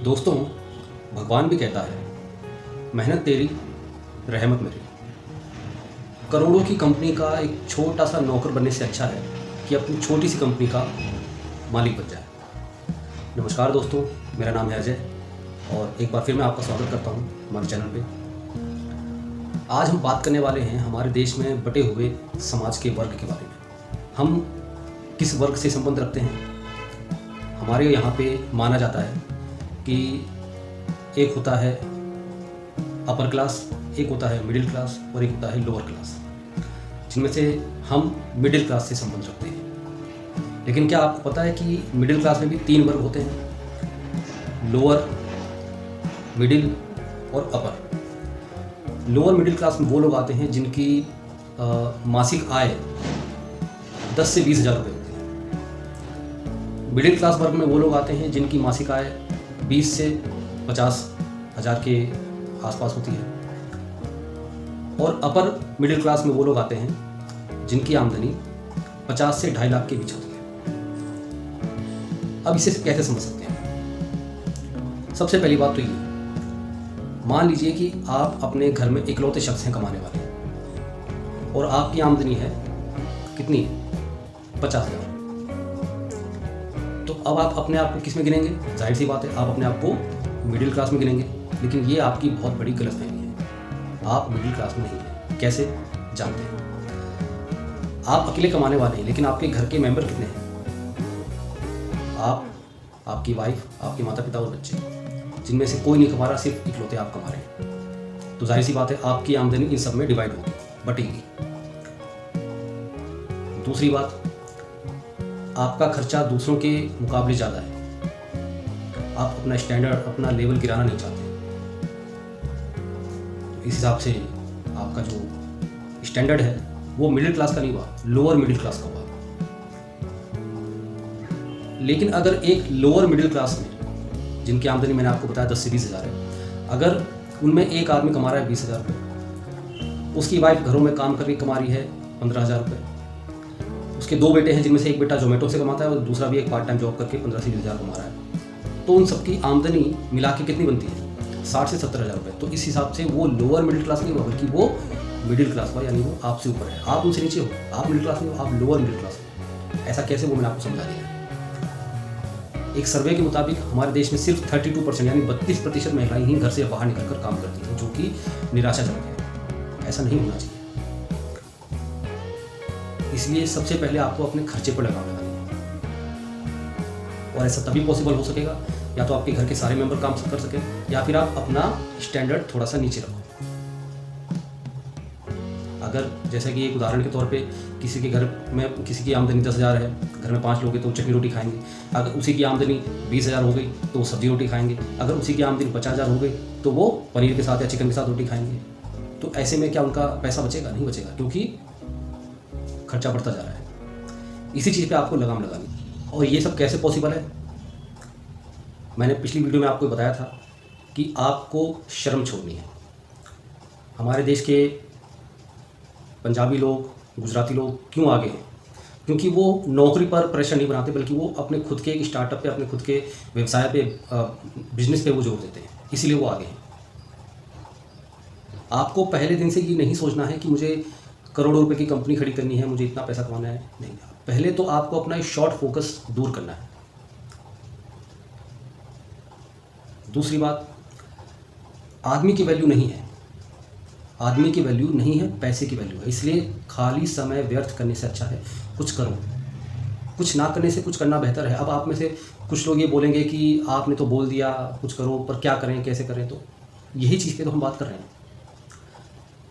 दोस्तों, भगवान भी कहता है, मेहनत तेरी रहमत मेरी। करोड़ों की कंपनी का एक छोटा सा नौकर बनने से अच्छा है कि अपनी छोटी सी कंपनी का मालिक बन जाए। नमस्कार दोस्तों, मेरा नाम है अजय और एक बार फिर मैं आपका स्वागत करता हूं हमारे चैनल पे। आज हम बात करने वाले हैं हमारे देश में बटे हुए समाज के वर्ग के बारे में। हम किस वर्ग से संबंध रखते हैं? हमारे यहाँ पे माना जाता है कि एक होता है अपर क्लास, एक होता है मिडिल क्लास और एक होता है लोअर क्लास, जिनमें से हम मिडिल क्लास से संबंध रखते हैं। लेकिन क्या आपको पता है कि मिडिल क्लास में भी 3 वर्ग होते हैं? लोअर, मिडिल और अपर। लोअर मिडिल क्लास में वो लोग आते हैं जिनकी मासिक आय 10 से 20 हज़ार रुपये होती है। मिडिल क्लास वर्ग में वो लोग आते हैं जिनकी मासिक आय 20 से 50 हज़ार के आसपास होती है। और अपर मिडिल क्लास में वो लोग आते हैं जिनकी आमदनी 50 से 2.5 लाख के बीच होती है। अब इसे कैसे समझ सकते हैं? सबसे पहली बात तो ये, मान लीजिए कि आप अपने घर में इकलौते शख्स हैं कमाने वाले और आपकी आमदनी है कितनी? 50,000। तो अब आप अपने आप को किस में गिनेंगे? जाहिर सी बात है, आप अपने आप को मिडिल क्लास में गिनेंगे। लेकिन ये आपकी बहुत बड़ी गलतफहमी है। आप मिडिल क्लास में नहीं हैं। कैसे? जानते हैं। आप अकेले कमाने वाले हैं, लेकिन आपके घर के मेंबर कितने हैं? आप, आपकी वाइफ, आपके माता पिता और बच्चे, जिनमें से कोई नहीं कमा रहा, सिर्फ इकलौते आप कमा रहे हैं। तो जाहिर सी बात है, आपकी आमदनी इन सब में डिवाइड होगी, बटेगी। दूसरी बात, आपका खर्चा दूसरों के मुकाबले ज़्यादा है। आप अपना स्टैंडर्ड, अपना लेवल गिराना नहीं चाहते। तो इस हिसाब से आपका जो स्टैंडर्ड है वो मिडिल क्लास का नहीं हुआ, लोअर मिडिल क्लास का हुआ। लेकिन अगर एक लोअर मिडिल क्लास में, जिनकी आमदनी मैंने आपको बताया 10 से 20 हज़ार है, अगर उनमें एक आदमी कमा रहा है 20 हज़ार रुपये, उसकी वाइफ घरों में काम करके कमा रही है 15 हज़ार रुपये, उसके 2 बेटे हैं जिनमें से एक बेटा जोमेटो से कमाता है और दूसरा भी एक पार्ट टाइम जॉब करके 15 से 20 हज़ार कमा रहा है, तो उन सबकी आमदनी मिला के कितनी बनती है? 60 से 70 हज़ार रुपये। तो इस हिसाब से वो लोअर मिडिल क्लास नहीं हुआ, बल्कि वो मिडिल क्लास हुआ, यानी वो आपसे ऊपर है। आप उनसे नीचे हो, आप मिडिल क्लास नहीं हो, आप लोअर मिडिल क्लास हो। ऐसा कैसे, वो मैंने आपको समझा दिया। एक सर्वे के मुताबिक हमारे देश में सिर्फ 32% यानी 32% महिलाएं ही घर से बाहर निकलकर काम करती हैं, जो कि निराशाजनक है। ऐसा नहीं होना चाहिए। इसलिए सबसे पहले आपको अपने खर्चे पर लगाम लगानी है, और ऐसा तभी पॉसिबल हो सकेगा या तो आपके घर के सारे मेंबर काम कर सकें, या फिर आप अपना स्टैंडर्ड थोड़ा सा नीचे रखो। अगर जैसे कि एक उदाहरण के तौर पे, किसी के घर में किसी की आमदनी 10 हज़ार है, घर में 5 लोग हैं तो चटनी रोटी खाएंगे। अगर उसी की आमदनी 20 हज़ार हो गई तो वो सब्जी रोटी खाएंगे। अगर उसी की आमदनी 50 हज़ार हो गई तो वो पनीर के साथ या चिकन के साथ रोटी खाएंगे। तो ऐसे में क्या उनका पैसा बचेगा? नहीं बचेगा, क्योंकि खर्चा बढ़ता जा रहा है। इसी चीज़ पे आपको लगाम लगानी। और ये सब कैसे पॉसिबल है? मैंने पिछली वीडियो में आपको बताया था कि आपको शर्म छोड़नी है। हमारे देश के पंजाबी लोग, गुजराती लोग क्यों आगे हैं? क्योंकि वो नौकरी पर प्रेशर नहीं बनाते, बल्कि वो अपने खुद के एक स्टार्टअप पे, अपने खुद के व्यवसाय पे, बिजनेस पे वो जोर देते हैं। इसीलिए वो आगे हैं। आपको पहले दिन से ये नहीं सोचना है कि मुझे करोड़ों रुपए की कंपनी खड़ी करनी है, मुझे इतना पैसा कमाना है। नहीं, पहले तो आपको अपना शॉर्ट फोकस दूर करना है। दूसरी बात, आदमी की वैल्यू नहीं है। आदमी की वैल्यू नहीं है, पैसे की वैल्यू है। इसलिए खाली समय व्यर्थ करने से अच्छा है कुछ करो। कुछ ना करने से कुछ करना बेहतर है। अब आप में से कुछ लोग ये बोलेंगे कि आपने तो बोल दिया कुछ करो, पर क्या करें, कैसे करें? तो यही चीज़ पे तो हम बात कर रहे हैं।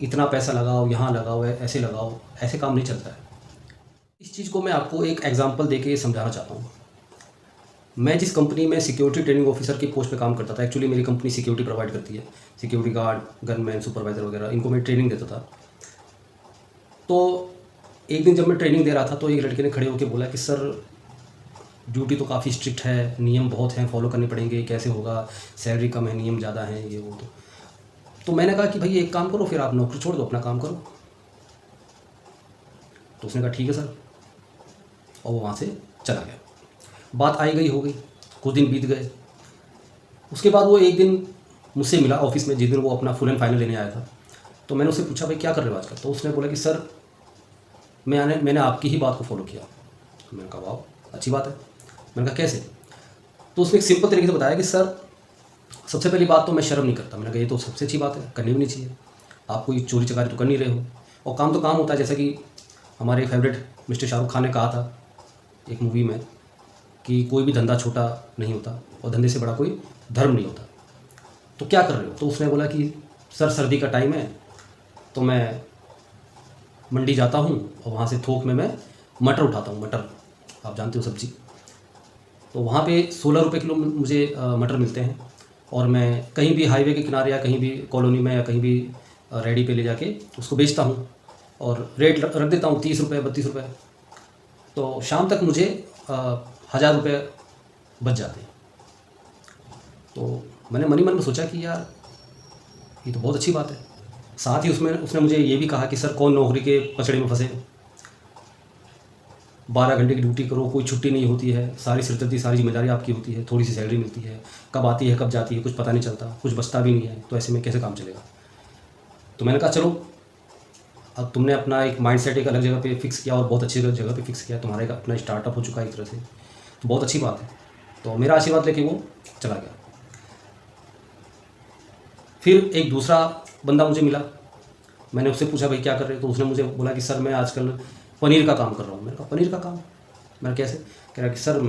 इतना पैसा लगाओ, यहाँ लगाओ, ऐसे लगाओ, ऐसे काम नहीं चलता है। इस चीज़ को मैं आपको एक एग्जांपल देके समझाना चाहता हूँ। मैं जिस कंपनी में सिक्योरिटी ट्रेनिंग ऑफिसर की पोस्ट पे काम करता था, एक्चुअली मेरी कंपनी सिक्योरिटी प्रोवाइड करती है, सिक्योरिटी गार्ड, गनमैन, सुपरवाइज़र वगैरह, इनको मैं ट्रेनिंग देता था। तो एक दिन जब मैं ट्रेनिंग दे रहा था तो एक लड़के ने खड़े होकर बोला कि सर, ड्यूटी तो काफ़ी स्ट्रिक्ट है, नियम बहुत हैं, फॉलो करने पड़ेंगे, कैसे होगा, सैलरी कम है, नियम ज़्यादा हैं, ये वो। तो मैंने कहा कि भाई एक काम करो, फिर आप नौकरी छोड़ दो, अपना काम करो। तो उसने कहा ठीक है सर, और वो वहाँ से चला गया। बात आई गई हो गई, कुछ दिन बीत गए। उसके बाद वो एक दिन मुझसे मिला ऑफिस में, जिस दिन वो अपना फुल एंड फाइनल लेने आया था। तो मैंने उससे पूछा, भाई क्या कर रहे हो आजकल? तो उसने बोला कि सर मैंने आपकी ही बात को फॉलो किया। मैंने कहा वाह अच्छी बात है। मैंने कहा कैसे? तो उसने एक सिंपल तरीके से बताया कि सर सबसे पहली बात तो मैं शर्म नहीं करता। मैंने कहा ये तो सबसे अच्छी बात है, करनी भी नहीं चाहिए। आप कोई चोरी चकारी तो कर नहीं रहे हो, और काम तो काम होता है। जैसा कि हमारे फेवरेट मिस्टर शाहरुख खान ने कहा था एक मूवी में कि कोई भी धंधा छोटा नहीं होता और धंधे से बड़ा कोई धर्म नहीं होता। तो क्या कर रहे हो? तो उसने बोला कि सर सर्दी का टाइम है तो मैं मंडी जाता हूँ और वहाँ से थोक में मैं मटर उठाता हूँ। मटर आप जानते हो सब्जी, तो वहाँ पे 16 रुपये किलो मुझे मटर मिलते हैं, और मैं कहीं भी हाईवे के किनारे या कहीं भी कॉलोनी में या कहीं भी रेडी पे ले जाके उसको बेचता हूँ और रेट रख देता हूँ 30 रुपये 32 रुपये। तो शाम तक मुझे 1000 रुपये बच जाते हैं। तो मैंने मन ही मन में सोचा कि यार ये तो बहुत अच्छी बात है। साथ ही उसने मुझे ये भी कहा कि सर कौन नौकरी के पचड़े में फंसे, 12 घंटे की ड्यूटी करो, कोई छुट्टी नहीं होती है, सारी सिरदर्दी सारी जिम्मेदारी आपकी होती है, थोड़ी सी सैलरी मिलती है, कब आती है कब जाती है कुछ पता नहीं चलता, कुछ बचता भी नहीं है, तो ऐसे में कैसे काम चलेगा? तो मैंने कहा चलो अब तुमने अपना एक माइंडसेट एक अलग जगह पे फिक्स किया और बहुत अच्छी जगह पे फिक्स किया, तुम्हारा एक अपना स्टार्टअप हो चुका है एक तरह से, तो बहुत अच्छी बात है। तो मेरा आशीर्वाद लेके वो चला गया। फिर एक दूसरा बंदा मुझे मिला, मैंने उससे पूछा भाई क्या कर रहे हो? तो उसने मुझे बोला कि सर मैं आजकल पनीर का काम कर रहा हूँ। मैंने कहा पनीर का काम? मैंने कैसे? कह रहा कि सर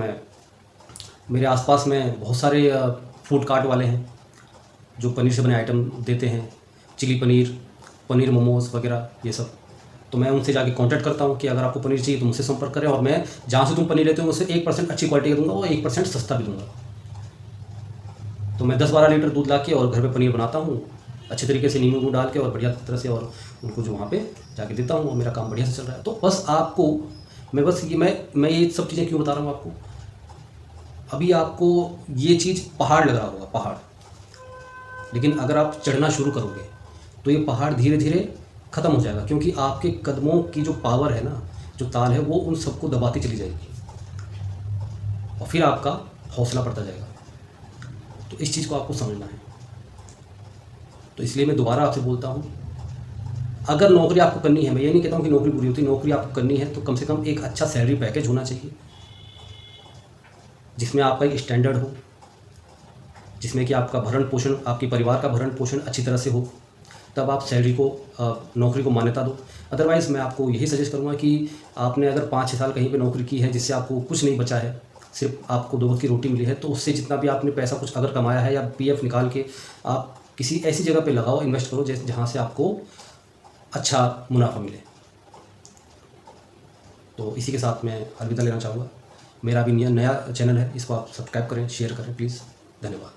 मेरे आसपास में बहुत सारे फूड कार्ट वाले हैं जो पनीर से बने आइटम देते हैं, चिली पनीर, पनीर मोमोज वगैरह ये सब। तो मैं उनसे जाके कांटेक्ट करता हूँ कि अगर आपको पनीर चाहिए तो मुझसे संपर्क करें, और मैं जहाँ से तुम पनीर लेते हो उससे 1% अच्छी क्वालिटी का दूंगा और 1% सस्ता भी दूंगा। तो मैं 10-12 लीटर दूध ला के और घर पे पनीर बनाता हूँ अच्छे तरीके से, नींबू डाल के और बढ़िया तरह से, और उनको जो वहाँ पे जाके देता हूँ और मेरा काम बढ़िया से चल रहा है। तो बस आपको मैं ये सब चीज़ें क्यों बता रहा हूँ आपको? अभी आपको ये चीज़ पहाड़ लग रहा होगा, पहाड़, लेकिन अगर आप चढ़ना शुरू करोगे तो ये पहाड़ धीरे धीरे ख़त्म हो जाएगा, क्योंकि आपके कदमों की जो पावर है ना, जो ताल है, वो उन सबको दबाती चली जाएगी और फिर आपका हौसला बढ़ता जाएगा। तो इस चीज़ को आपको समझना है। तो इसलिए मैं दोबारा आपसे बोलता हूँ, अगर नौकरी आपको करनी है, मैं ये नहीं कहता हूँ कि नौकरी बुरी होती, नौकरी आपको करनी है तो कम से कम एक अच्छा सैलरी पैकेज होना चाहिए जिसमें आपका एक स्टैंडर्ड हो, जिसमें कि आपका भरण पोषण, आपके परिवार का भरण पोषण अच्छी तरह से हो, तब आप सैलरी को, नौकरी को मान्यता दो। अदरवाइज़ मैं आपको यही सजेस्ट करूँगा कि आपने अगर 5-6 साल कहीं पे नौकरी की है जिससे आपको कुछ नहीं बचा है, सिर्फ आपको 2 वक्त की रोटी मिली है, तो उससे जितना भी आपने पैसा कुछ अगर कमाया है या पीएफ निकाल के आप किसी ऐसी जगह पे लगाओ, इन्वेस्ट करो जहाँ से आपको अच्छा मुनाफा मिले। तो इसी के साथ मैं अलविदा लेना चाहूँगा। मेरा अभी नया चैनल है, इसको आप सब्सक्राइब करें, शेयर करें प्लीज़। धन्यवाद।